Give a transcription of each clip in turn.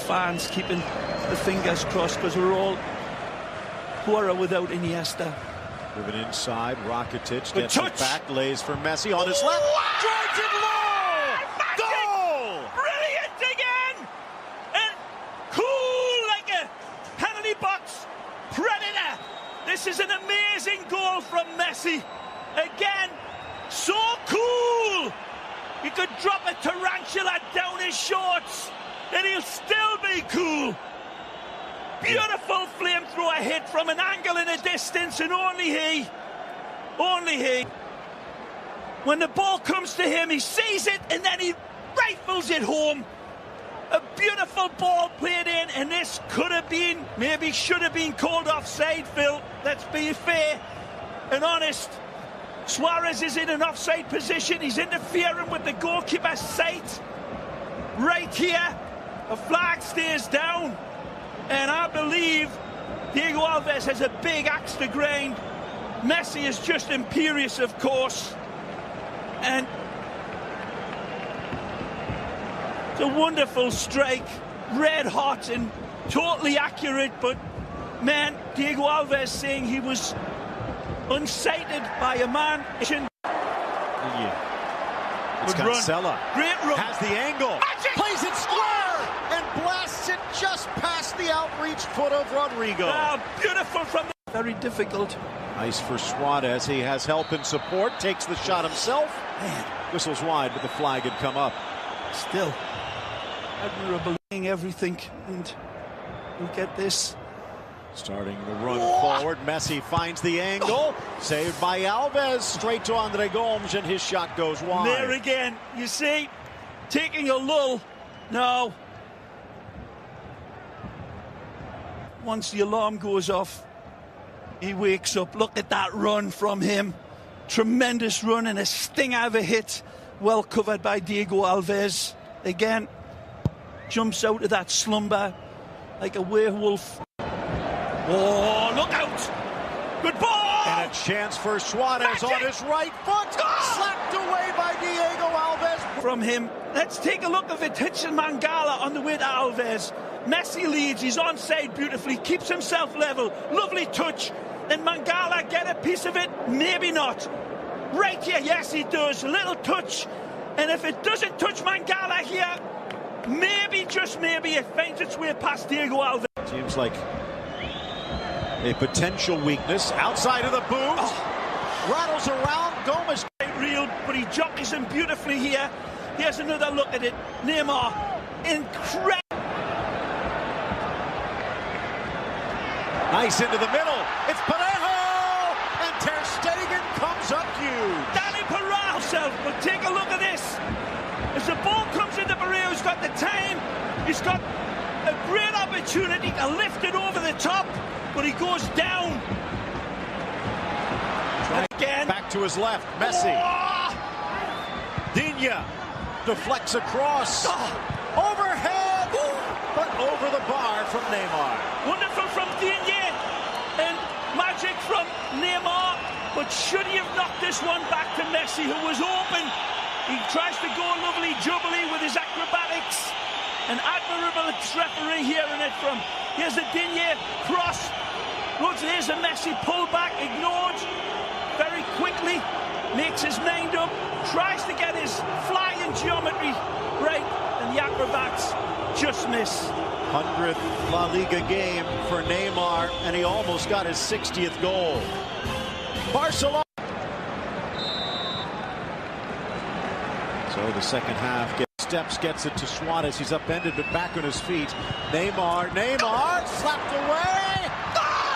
fans keeping the fingers crossed, because we're all poorer without Iniesta. Moving inside, Rakitic Good gets touch. it back, lays for Messi on his left, drives it low! Goal! Brilliant again! And cool like a penalty box predator. This is an amazing goal from Messi. Again, so cool! You could drop a tarantula down his shorts and he'll still be cool. Beautiful flamethrower hit from an angle in a distance, and only he, when the ball comes to him, he sees it and then he rifles it home. A beautiful ball played in, and this could have been, maybe should have been called offside, Phil. Let's be fair and honest. Suarez is in an offside position. He's interfering with the goalkeeper's sight. Right here, a flag stays down. And I believe Diego Alves has a big axe to grind. Messi is just imperious, of course. And it's a wonderful strike, red hot and totally accurate. But man, Diego Alves saying he was unsighted by a man. It's Cancela. Great run. Has the angle. Magic. Plays it square and blasts it just past the outreached foot of Rodrigo. Beautiful from the... Very difficult. Nice for Suarez. He has help and support. Takes the shot himself. Man. Whistles wide, but the flag had come up. Still admirable, everything, and we'll get this. Starting the run forward, Messi finds the angle, saved by Alves, straight to Andre Gomes, and his shot goes wide. There again, you see, taking a lull. No. Once the alarm goes off, he wakes up. Look at that run from him. Tremendous run and a stinger of a hit. Well covered by Diego Alves. Again, jumps out of that slumber like a werewolf. Oh, look out! Good ball! And a chance for Suarez on his right foot. Slapped away by Diego Alves. From him. Let's take a look at it. Hitching Mangala on the way to Alves. Messi leads. He's onside beautifully. Keeps himself level. Lovely touch. And Mangala get a piece of it? Maybe not. Right here, yes, he does. A little touch. And if it doesn't touch Mangala here, maybe, just maybe, it finds its way past Diego Alves. Seems like a potential weakness outside of the boot. Rattles around. Gomes. Real, but he jockeys him beautifully here. Here's another look at it. Neymar, incredible. Nice into the middle. It's Parejo, and Ter Stegen comes up huge. Danny Parejo himself, but take a look at this. As the ball comes into Parejo, he's got the time. He's got a great opportunity to lift it over the top, but he goes down. Again. Back to his left, Messi. Digne deflects across. Overhead, but over the bar from Neymar. Wonderful from Digne and magic from Neymar. But should he have knocked this one back to Messi, who was open? He tries to go lovely jubbly with his acrobatics. An admirable referee hearing it from. Here's a Digne cross. Looks, there's a Messi pullback, ignored very quickly. Makes his mind up. Tries to get his flying geometry right. And the acrobats just miss. 100th La Liga game for Neymar, and he almost got his 60th goal. Barcelona. So the second half gets it to Suarez. He's upended but back on his feet. Neymar slapped away.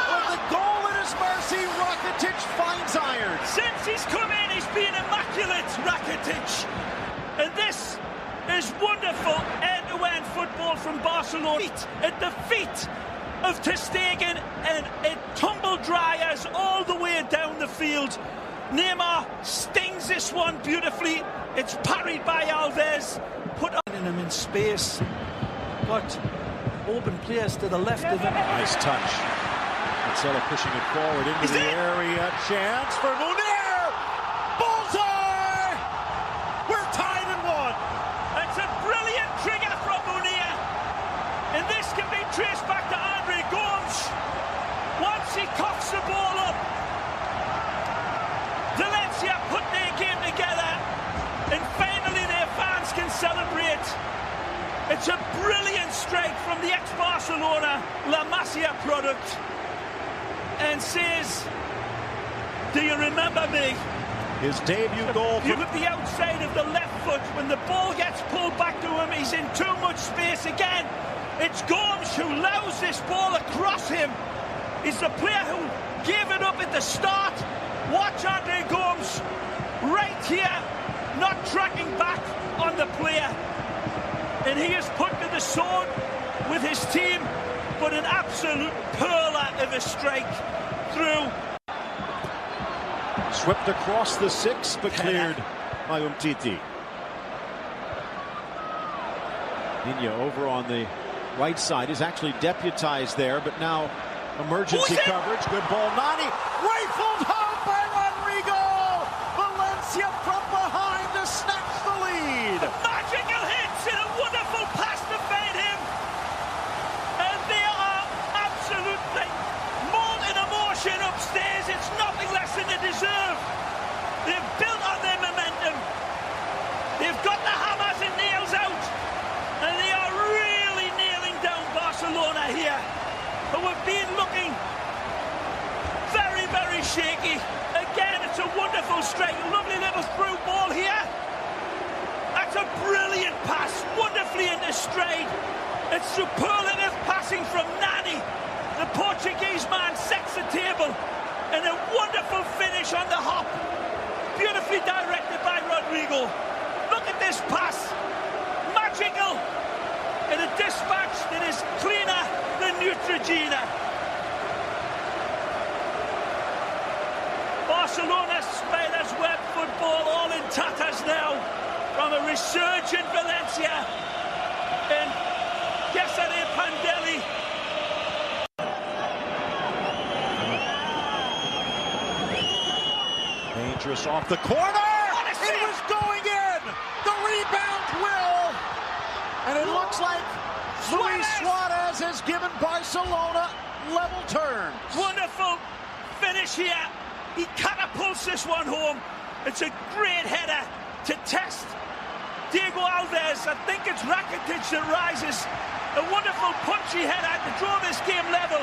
With the goal at his mercy, Rakitic finds iron. Since he's come in, he's been immaculate, Rakitic. And this is wonderful end-to-end football from Barcelona. At the feet of Ter Stegen, and it tumble dryers all the way down the field. Neymar stings this one beautifully. It's parried by Alves. Put on him in space. Got open players to the left of him. Nice touch. Cancela pushing it forward into the area. Chance for Munir. Bullseye! We're tied at 1. That's a brilliant trigger from Munir. And this can be traced back to Andre Gomes. Once he coughs the ball up, Valencia put their game together, and finally their fans can celebrate. It's a brilliant strike from the ex-Barcelona La Masia product, and says, do you remember me? His debut goal from the outside of the left foot. When the ball gets pulled back to him, he's in too much space again. It's Gomes who allows this ball across him. He's the player who gave it up at the start. Watch Andre Gomes right here, not tracking back on the player. And he is put to the sword with his team, but an absolute perler of a strike through. Swept across the 6, but cleared by Umtiti. Nina over on the right side is actually deputized there, but now emergency coverage. Good ball. Nani rifled home by Rodrigo. Valencia from behind to snatch the lead. Magical hits and a wonderful pass to feed him. And they are absolutely molten emotion upstairs. It's nothing less than they deserve. They've built on their momentum. They've got the hammers and nails out. And they are really nailing down Barcelona here, who have been looking very, very shaky. Again, it's a wonderful strike. A lovely little through ball here. That's a brilliant pass, wonderfully into stride. It's superlative passing from Nani. The Portuguese man sets the table. And a wonderful finish on the hop. Beautifully directed by Rodrigo. Look at this pass. Magical. And a dispatch that is cleaner than Neutrogena. Barcelona's Spiders Web football all in tatters now from a resurgent Valencia. And Cesare Pandelli. Dangerous off the corner. It was going in. The rebound will. And it looks like Luis Suarez has given Barcelona level turns. Wonderful finish here. He catapults this one home. It's a great header to test Diego Alves. I think it's Rakitic that rises. A wonderful punchy header to draw this game level.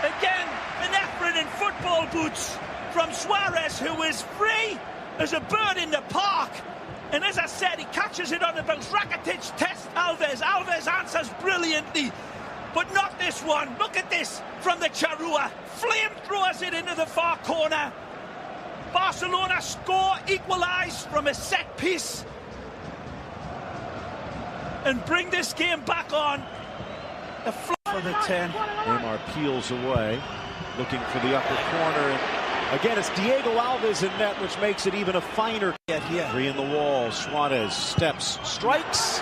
Again, an effort in football boots from Suarez, who is free as a bird in the park. And as I said, he catches it on the bounce. Rakitic tests Alves. Alves answers brilliantly, but not this one. Look at this from the Charrua. Flamethrowers it into the far corner. Barcelona score, equalise from a set piece, and bring this game back on. A flip for the 10. Neymar peels away, looking for the upper corner. And again, it's Diego Alves in net, which makes it even a finer get here. 3 in the wall. Suarez steps, strikes.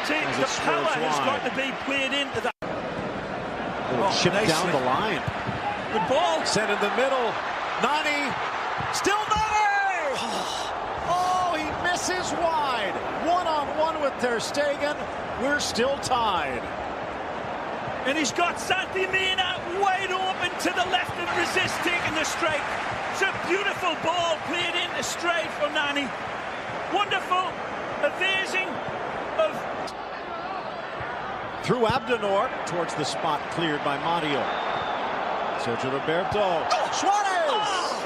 See, the power has got to be played into that. Chip down the line. Good ball. Sent in the middle. Nani. Still Nani! Oh, he misses wide. One-on-one with Ter Stegen. We're still tied. And he's got Santi Mina wide open to the left and resists taking the strike. It's a beautiful ball played into stride from Nani. Wonderful evasing of... Through Abdenor towards the spot cleared by Mario. Sergio Roberto. Suarez! Oh!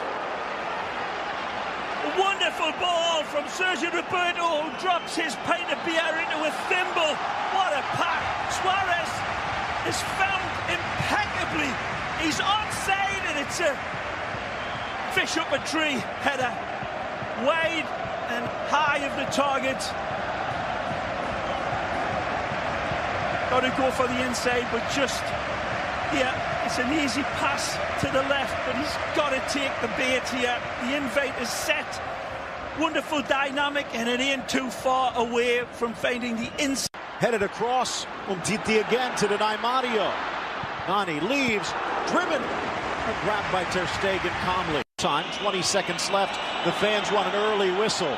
A wonderful ball from Sergio Roberto, who drops his pint of beer into a thimble. What a pass. Suarez is found impeccably. He's onside, and it's a fish up a tree header. Wide and high of the target. Got to go for the inside, but just here, it's an easy pass to the left, but he's got to take the bait here. The invite is set. Wonderful dynamic, and it ain't too far away from finding the inside. Headed across, Umtiti again to deny Mario. Nani leaves, driven, grabbed by Ter Stegen calmly. Time, 20 seconds left. The fans want an early whistle.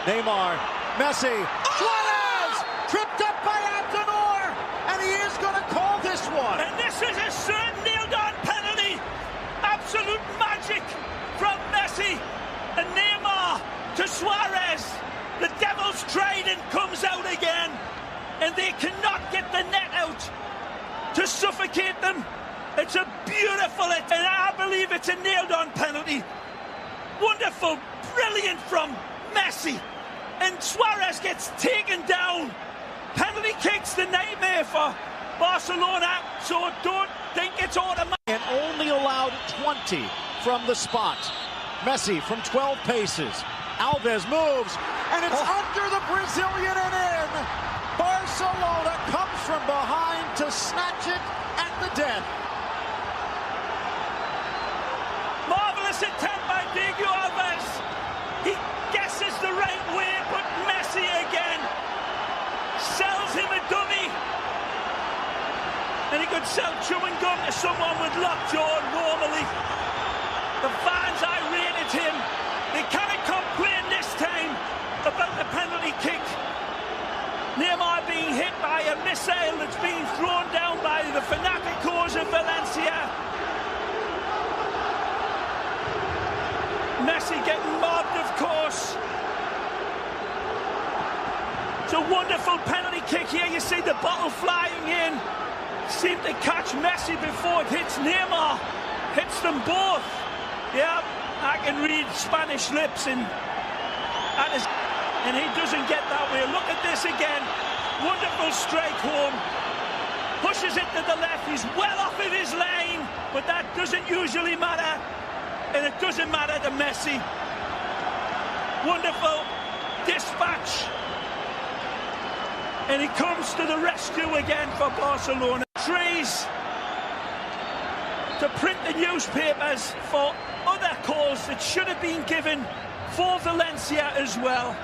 Neymar, Messi, Suarez, tripped up by Abdenor. trident comes out again, and they cannot get the net out to suffocate them. It's a beautiful, and I believe it's a nailed-on penalty. Wonderful, brilliant from Messi. And Suarez gets taken down. Penalty kick's the nightmare for Barcelona, so don't think it's automatic. And only allowed 20 from the spot. Messi from 12 paces. Alves moves, and it's under the Brazilian and in. Barcelona comes from behind to snatch it at the death. Marvelous attempt by Diego Alves. He guesses the right way, but Messi again sells him a dummy. And he could sell chewing gum to someone with lockjaw normally. The fans irate him. They cannot complain this time about the penalty kick. Neymar being hit by a missile that's being thrown down by the fanaticos of Valencia. Messi getting mobbed, of course. It's a wonderful penalty kick here. You see the bottle flying in. Seemed to catch Messi before it hits Neymar. Hits them both. Yeah, I can read Spanish lips, and he doesn't get that way. Look at this again. Wonderful strike home. Pushes it to the left. He's well off of his lane, but that doesn't usually matter. And it doesn't matter to Messi. Wonderful dispatch. And he comes to the rescue again for Barcelona. Trees to print the newspapers for other calls that should have been given for Valencia as well.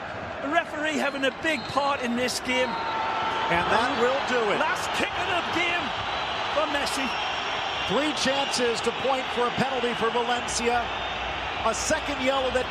The referee having a big part in this game. And that will do it. Last kick of the game for Messi. 3 chances to point for a penalty for Valencia. A second yellow that